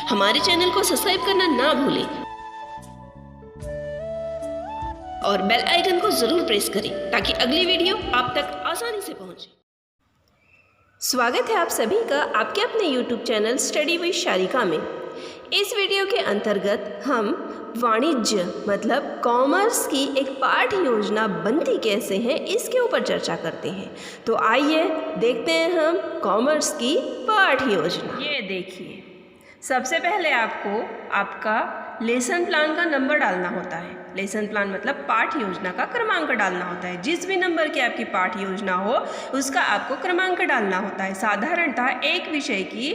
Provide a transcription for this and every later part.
हमारे चैनल को सब्सक्राइब करना ना भूलें और बेल आइकन को ज़रूर प्रेस करें ताकि अगली वीडियो आप तक आसानी से पहुंचे। स्वागत है आप सभी का आपके अपने YouTube channel study with Sharika में। इस वीडियो के अंतर्गत हम वाणिज्य मतलब कॉमर्स की एक पाठ योजना बनती कैसे है इसके ऊपर चर्चा करते हैं। तो आइए देखते हैं हम कॉमर्स की पाठ योजना। ये देखिए, सबसे पहले आपको आपका लेसन प्लान का नंबर डालना होता है। लेसन प्लान मतलब पाठ योजना का क्रमांक डालना होता है। जिस भी नंबर की आपकी पाठ योजना हो उसका आपको क्रमांक डालना होता है। साधारणतः एक विषय की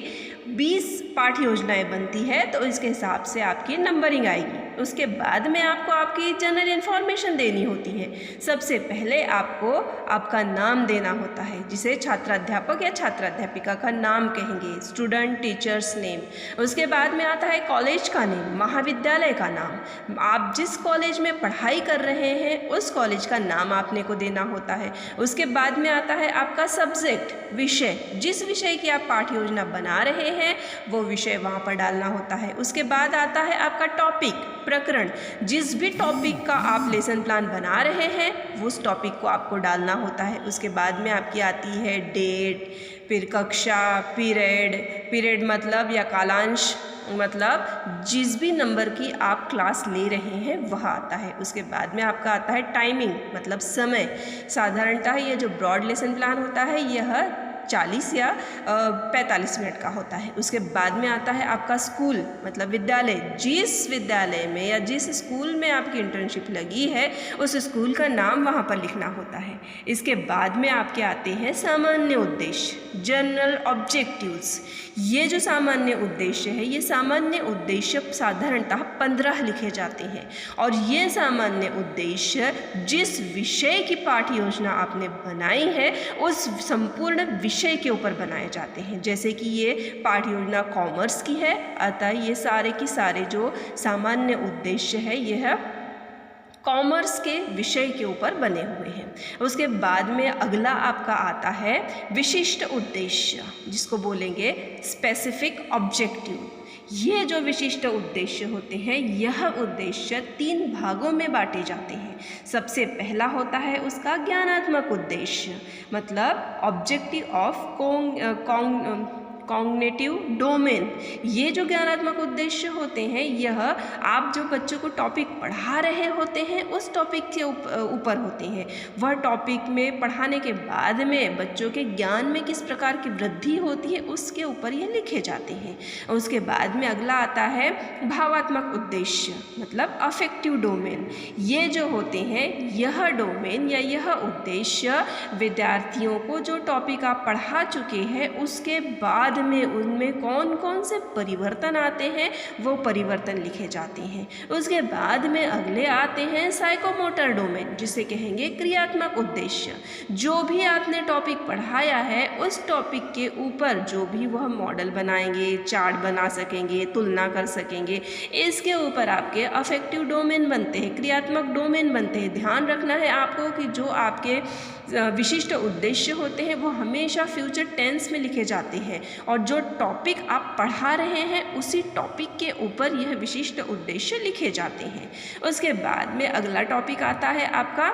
20 पाठ योजनाएं बनती है तो इसके हिसाब से आपकी नंबरिंग आएगी। उसके बाद में आपको आपकी जनरल इन्फॉर्मेशन देनी होती है। सबसे पहले आपको आपका नाम देना होता है, जिसे छात्राध्यापक या छात्राध्यापिका का नाम कहेंगे, स्टूडेंट टीचर्स नेम। उसके बाद में आता है कॉलेज का नेम, महाविद्यालय का नाम। आप जिस कॉलेज में पढ़ाई कर रहे हैं उस कॉलेज का नाम आपने को देना होता है। उसके बाद में आता है आपका सब्जेक्ट, विषय, जिस विषय की आप पाठ योजना बना रहे हैं वो विषय वहाँ पर डालना होता है। उसके बाद आता है आपका टॉपिक, प्रकरण, जिस भी टॉपिक का आप लेसन प्लान बना रहे हैं उस टॉपिक को आपको डालना होता है। उसके बाद में आपकी आती है डेट, फिर कक्षा, पीरियड मतलब या कालांश मतलब जिस भी नंबर की आप क्लास ले रहे हैं वह आता है। उसके बाद में आपका आता है टाइमिंग मतलब समय। साधारणतः ये जो ब्रॉड लेसन प्लान होता है यह 40 या 45 मिनट का होता है। उसके बाद में आता है आपका स्कूल मतलब विद्यालय, जिस विद्यालय में या जिस स्कूल में आपकी इंटर्नशिप लगी है उस स्कूल का नाम वहाँ पर लिखना होता है। इसके बाद में आपके आते हैं सामान्य उद्देश्य, जनरल ऑब्जेक्टिव्स। ये जो सामान्य उद्देश्य है ये सामान्य उद्देश्य साधारणतः 15 लिखे जाते हैं और ये सामान्य उद्देश्य जिस विषय की पाठ योजना आपने बनाई है उस संपूर्ण विषय के ऊपर बनाए जाते हैं। जैसे कि ये पाठ योजना कॉमर्स की है, अतः ये सारे की सारे जो सामान्य उद्देश्य है यह कॉमर्स के विषय के ऊपर बने हुए हैं। उसके बाद में अगला आपका आता है विशिष्ट उद्देश्य, जिसको बोलेंगे स्पेसिफिक ऑब्जेक्टिव। ये जो विशिष्ट उद्देश्य होते हैं यह उद्देश्य 3 भागों में बांटे जाते हैं। सबसे पहला होता है उसका ज्ञानात्मक उद्देश्य मतलब ऑब्जेक्टिव ऑफ कॉग्निटिव डोमेन। ये जो ज्ञानात्मक उद्देश्य होते हैं यह आप जो बच्चों को टॉपिक पढ़ा रहे होते हैं उस टॉपिक के ऊपर होते हैं। वह टॉपिक में पढ़ाने के बाद में बच्चों के ज्ञान में किस प्रकार की वृद्धि होती है उसके ऊपर ये लिखे जाते हैं। उसके बाद में अगला आता है भावात्मक उद्देश्य मतलब अफेक्टिव डोमेन। ये जो होते हैं यह डोमेन या यह उद्देश्य विद्यार्थियों को जो टॉपिक आप पढ़ा चुके हैं उसके बाद में उनमें कौन कौन से परिवर्तन आते हैं वो परिवर्तन लिखे जाते हैं। उसके बाद में अगले आते हैं साइकोमोटर डोमेन, जिसे कहेंगे क्रियात्मक उद्देश्य। जो भी आपने टॉपिक पढ़ाया है उस टॉपिक के ऊपर जो भी वह मॉडल बनाएंगे, चार्ट बना सकेंगे, तुलना कर सकेंगे, इसके ऊपर आपके अफेक्टिव डोमेन बनते हैं, क्रियात्मक डोमेन बनते हैं। ध्यान रखना है आपको कि जो आपके विशिष्ट उद्देश्य होते हैं वो हमेशा फ्यूचर टेंस में लिखे जाते हैं और जो टॉपिक आप पढ़ा रहे हैं उसी टॉपिक के ऊपर यह विशिष्ट उद्देश्य लिखे जाते हैं। उसके बाद में अगला टॉपिक आता है आपका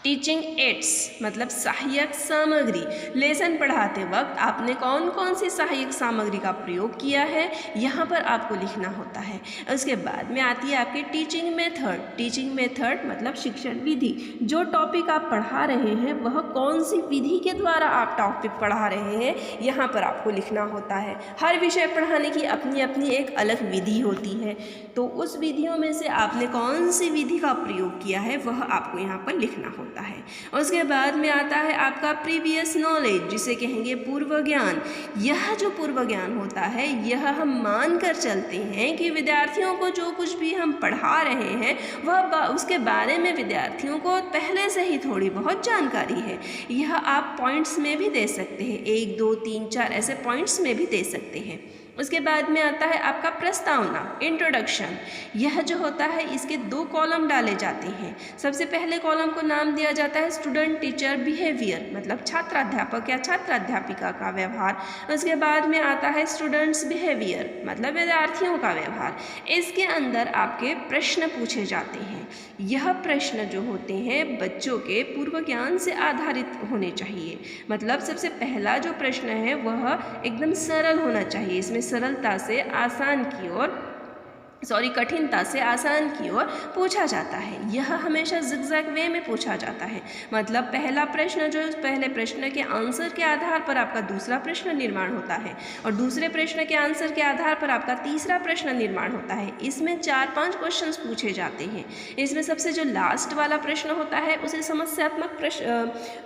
टीचिंग एड्स मतलब सहायक सामग्री। लेसन पढ़ाते वक्त आपने कौन कौन सी सहायक सामग्री का प्रयोग किया है यहाँ पर आपको लिखना होता है। उसके बाद में आती है आपकी टीचिंग मेथड। टीचिंग मेथड मतलब शिक्षण विधि। जो टॉपिक आप पढ़ा रहे हैं वह कौन सी विधि के द्वारा आप टॉपिक पढ़ा रहे हैं यहाँ पर आपको लिखना होता है। हर विषय पढ़ाने की अपनी अपनी एक अलग विधि होती है, तो उस विधियों में से आपने कौन सी विधि का प्रयोग किया है वह आपको यहाँ पर लिखना होता है। उसके बाद में आता है आपका प्रीवियस नॉलेज, जिसे कहेंगे पूर्व ज्ञान। यह जो पूर्व ज्ञान होता है यह हम मान कर चलते हैं कि विद्यार्थियों को जो कुछ भी हम पढ़ा रहे हैं वह उसके बारे में विद्यार्थियों को पहले से ही थोड़ी बहुत जानकारी है। यह आप पॉइंट्स में भी दे सकते हैं, 1 2 3 4 ऐसे पॉइंट्स में भी दे सकते हैं। उसके बाद में आता है आपका प्रस्तावना, इंट्रोडक्शन। यह जो होता है इसके 2 कॉलम डाले जाते हैं। सबसे पहले कॉलम को नाम दिया जाता है स्टूडेंट टीचर बिहेवियर, मतलब छात्राध्यापक या छात्राध्यापिका का व्यवहार। उसके बाद में आता है स्टूडेंट्स बिहेवियर, मतलब विद्यार्थियों का व्यवहार। इसके अंदर आपके प्रश्न पूछे जाते हैं। यह प्रश्न जो होते हैं बच्चों के पूर्व ज्ञान से आधारित होने चाहिए। मतलब सबसे पहला जो प्रश्न है वह एकदम सरल होना चाहिए। इसमें सरलता से आसान की ओर कठिनता से आसान की ओर पूछा जाता है। यह हमेशा ज़िगज़ैग वे में पूछा जाता है। मतलब पहला प्रश्न जो पहले प्रश्न के आंसर के आधार पर आपका दूसरा प्रश्न निर्माण होता है और दूसरे प्रश्न के आंसर के आधार पर आपका तीसरा प्रश्न निर्माण होता है। इसमें 4-5 क्वेश्चंस पूछे जाते हैं। इसमें सबसे जो लास्ट वाला प्रश्न होता है उसे समस्यात्मक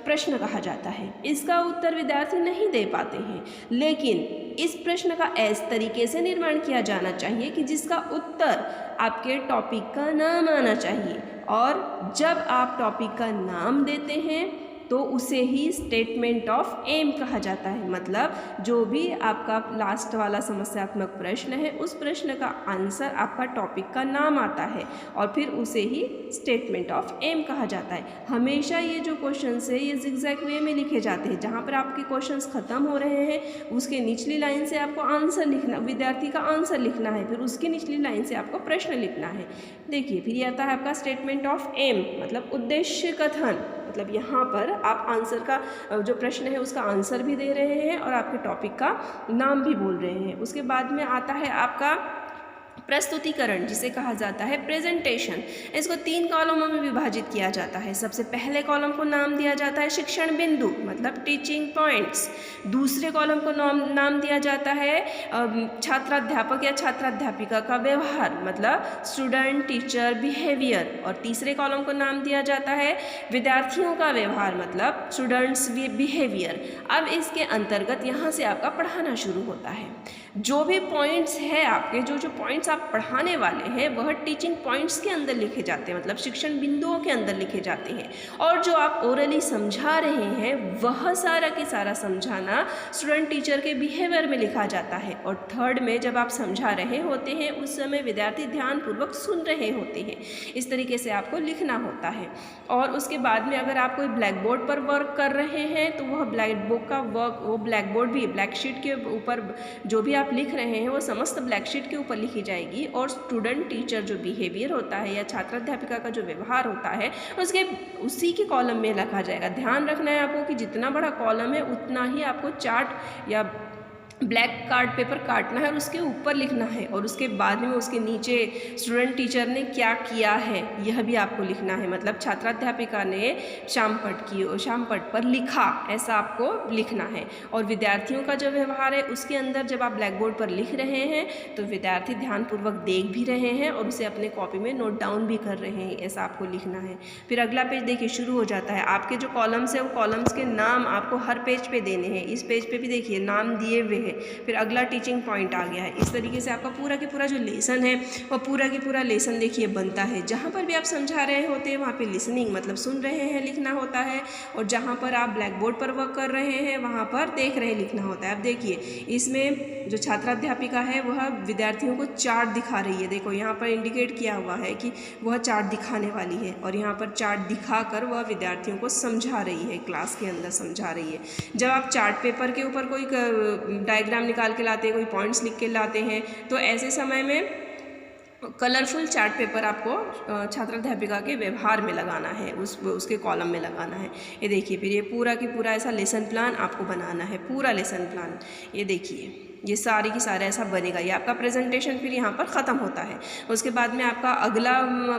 प्रश्न कहा जाता है। इसका उत्तर विद्यार्थी नहीं दे पाते हैं, लेकिन इस प्रश्न का इस तरीके से निर्माण किया जाना चाहिए कि जिसका उत्तर आपके टॉपिक का नाम आना चाहिए। और जब आप टॉपिक का नाम देते हैं तो उसे ही स्टेटमेंट ऑफ एम कहा जाता है। मतलब जो भी आपका लास्ट वाला समस्यात्मक प्रश्न है उस प्रश्न का आंसर आपका टॉपिक का नाम आता है और फिर उसे ही स्टेटमेंट ऑफ एम कहा जाता है। हमेशा ये जो क्वेश्चंस है ये ज़िगज़ैग वे में लिखे जाते हैं। जहाँ पर आपके क्वेश्चंस ख़त्म हो रहे हैं उसके निचली लाइन से आपको आंसर लिखना, विद्यार्थी का आंसर लिखना है, फिर उसकी निचली लाइन से आपको प्रश्न लिखना है। देखिए फिर ये आता है आपका स्टेटमेंट ऑफ एम, मतलब उद्देश्य कथन। मतलब यहाँ पर आप आंसर का जो प्रश्न है उसका आंसर भी दे रहे हैं और आपके टॉपिक का नाम भी बोल रहे हैं। उसके बाद में आता है आपका प्रस्तुतिकरण, जिसे कहा जाता है प्रेजेंटेशन। इसको 3 कॉलमों में विभाजित किया जाता है। सबसे पहले कॉलम को नाम दिया जाता है शिक्षण बिंदु, मतलब टीचिंग पॉइंट्स। दूसरे कॉलम को नाम दिया जाता है छात्राध्यापक या छात्राध्यापिका का व्यवहार, मतलब स्टूडेंट टीचर बिहेवियर। और तीसरे कॉलम को नाम दिया जाता है विद्यार्थियों का व्यवहार, मतलब स्टूडेंट्स बिहेवियर। अब इसके अंतर्गत यहाँ से आपका पढ़ाना शुरू होता है। जो भी पॉइंट्स है आपके, जो पॉइंट्स आप पढ़ाने वाले हैं वह टीचिंग पॉइंट्स के अंदर लिखे जाते हैं, मतलब शिक्षण बिंदुओं के अंदर लिखे जाते हैं। और जो आप ओरली समझा रहे हैं वह सारा के सारा समझाना स्टूडेंट टीचर के बिहेवियर में लिखा जाता है। और थर्ड में जब आप समझा रहे होते हैं उस समय विद्यार्थी ध्यानपूर्वक सुन रहे होते हैं। इस तरीके से आपको लिखना होता है। और उसके बाद में अगर आप कोई ब्लैक बोर्ड पर वर्क कर रहे हैं तो वह ब्लैक बोर्ड का वर्क, वो ब्लैक बोर्ड भी ब्लैक शीट के ऊपर जो भी आप लिख रहे हैं वो समस्त ब्लैक शीट के ऊपर लिखी जाएगी। और स्टूडेंट टीचर जो बिहेवियर होता है या छात्राध्यापिका का जो व्यवहार होता है उसी के कॉलम में लिखा जाएगा। ध्यान रखना है आपको कि जितना बड़ा कॉलम है उतना ही आपको चार्ट या ब्लैक कार्ड पेपर काटना है और उसके ऊपर लिखना है। और उसके बाद में उसके नीचे स्टूडेंट टीचर ने क्या किया है यह भी आपको लिखना है। मतलब छात्राध्यापिका ने शाम पट पर लिखा, ऐसा आपको लिखना है। और विद्यार्थियों का जो व्यवहार है उसके अंदर जब आप ब्लैक बोर्ड पर लिख रहे हैं तो विद्यार्थी ध्यानपूर्वक देख भी रहे हैं और उसे अपने कॉपी में नोट डाउन भी कर रहे हैं, ऐसा आपको लिखना है। फिर अगला पेज देखिए शुरू हो जाता है। आपके जो कॉलम्स है वो कॉलम्स के नाम आपको हर पेज पे देने हैं। इस पेज पे भी देखिए नाम दिए हुए हैं। फिर अगला टीचिंग पॉइंट आ गया है। इस तरीके से आपका पूरा के पूरा जो लेसन है वो पूरा के पूरा लेसन देखिए बनता है। जहाँ पर भी आप समझा रहे होते हैं वहाँ पे लिसनिंग, मतलब सुन रहे हैं, लिखना होता है। और जहाँ पर आप ब्लैक बोर्ड पर वर्क कर रहे हैं वहाँ पर देख रहे लिखना होता है। अब देखिए इसमें जो छात्राध्यापिका है वह विद्यार्थियों को चार्ट दिखा रही है। देखो यहाँ पर इंडिकेट किया हुआ है कि वह चार्ट दिखाने वाली है और यहाँ पर चार्ट दिखाकर वह विद्यार्थियों को समझा रही है, क्लास के अंदर समझा रही है। जब आप चार्ट पेपर के ऊपर कोई डायग्राम निकाल के लाते हैं, कोई पॉइंट्स लिख के लाते हैं तो ऐसे समय में कलरफुल चार्ट पेपर आपको छात्राध्यापिका के व्यवहार में लगाना है, उसके कॉलम में लगाना है। ये देखिए फिर ये पूरा की पूरा ऐसा लेसन प्लान आपको बनाना है, पूरा लेसन प्लान। ये देखिए ये सारी की सारा ऐसा बनेगा। ये आपका प्रेजेंटेशन फिर यहाँ पर ख़त्म होता है। उसके बाद में आपका अगला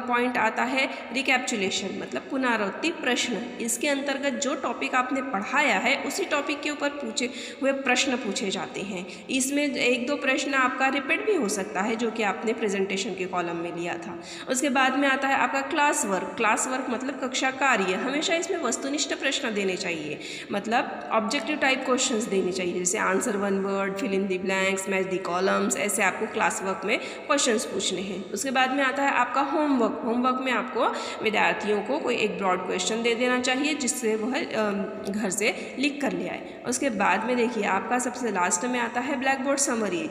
पॉइंट आता है रिकैप्चुलेशन, मतलब पुनरावृत्ति प्रश्न। इसके अंतर्गत जो टॉपिक आपने पढ़ाया है उसी टॉपिक के ऊपर पूछे हुए प्रश्न पूछे जाते हैं। इसमें 1-2 प्रश्न आपका रिपीट भी हो सकता है जो कि आपने प्रेजेंटेशन के कॉलम में लिया था। उसके बाद में आता है आपका क्लास वर्क। क्लास वर्क मतलब कक्षा कार्य। हमेशा इसमें वस्तुनिष्ठ प्रश्न देने चाहिए, मतलब ऑब्जेक्टिव टाइप क्वेश्चंस देने चाहिए, जैसे answer 1 word, fill in the the blanks, match the columns, ऐसे आपको क्लास वर्क में क्वेश्चंस पूछने हैं। उसके बाद में आता है आपका होमवर्क। होमवर्क में आपको विद्यार्थियों को कोई एक ब्रॉड क्वेश्चन दे देना चाहिए जिससे वह घर से लिख कर ले आए। उसके बाद में देखिए आपका सबसे लास्ट में आता है ब्लैक बोर्ड समरी,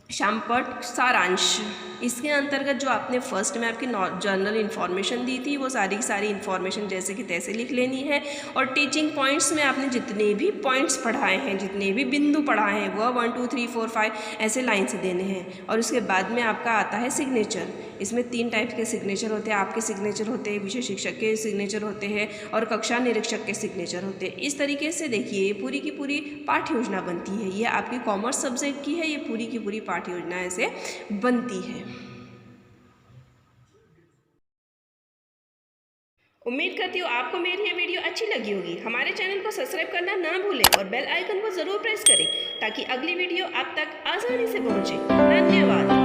शामपट सारांश। इसके अंतर्गत जो आपने फर्स्ट में आपकी जनरल इन्फॉर्मेशन दी थी वो सारी की सारी इन्फॉर्मेशन जैसे कि तैसे लिख लेनी है, और टीचिंग पॉइंट्स में आपने जितने भी पॉइंट्स पढ़ाए हैं, जितने भी बिंदु पढ़ाए हैं वह 1 2 3 4 5 ऐसे लाइन से देने हैं। और उसके बाद में आपका आता है सिग्नेचर। इसमें 3 टाइप के सिग्नेचर होते हैं, आपके सिग्नेचर होते हैं, विषय शिक्षक के सिग्नेचर होते हैं और कक्षा निरीक्षक के सिग्नेचर होते हैं। इस तरीके से देखिए ये पूरी की पूरी पाठ्य योजना बनती है। ये आपकी कॉमर्स सब्जेक्ट की है, ये पूरी की पूरी पाठ्य योजना ऐसे बनती है। उम्मीद करती हूँ आपको मेरी ये वीडियो अच्छी लगी होगी। हमारे चैनल को सब्सक्राइब करना ना भूलें और बेल आइकन को ज़रूर प्रेस करें ताकि अगली वीडियो आप तक आसानी से पहुँचे। धन्यवाद।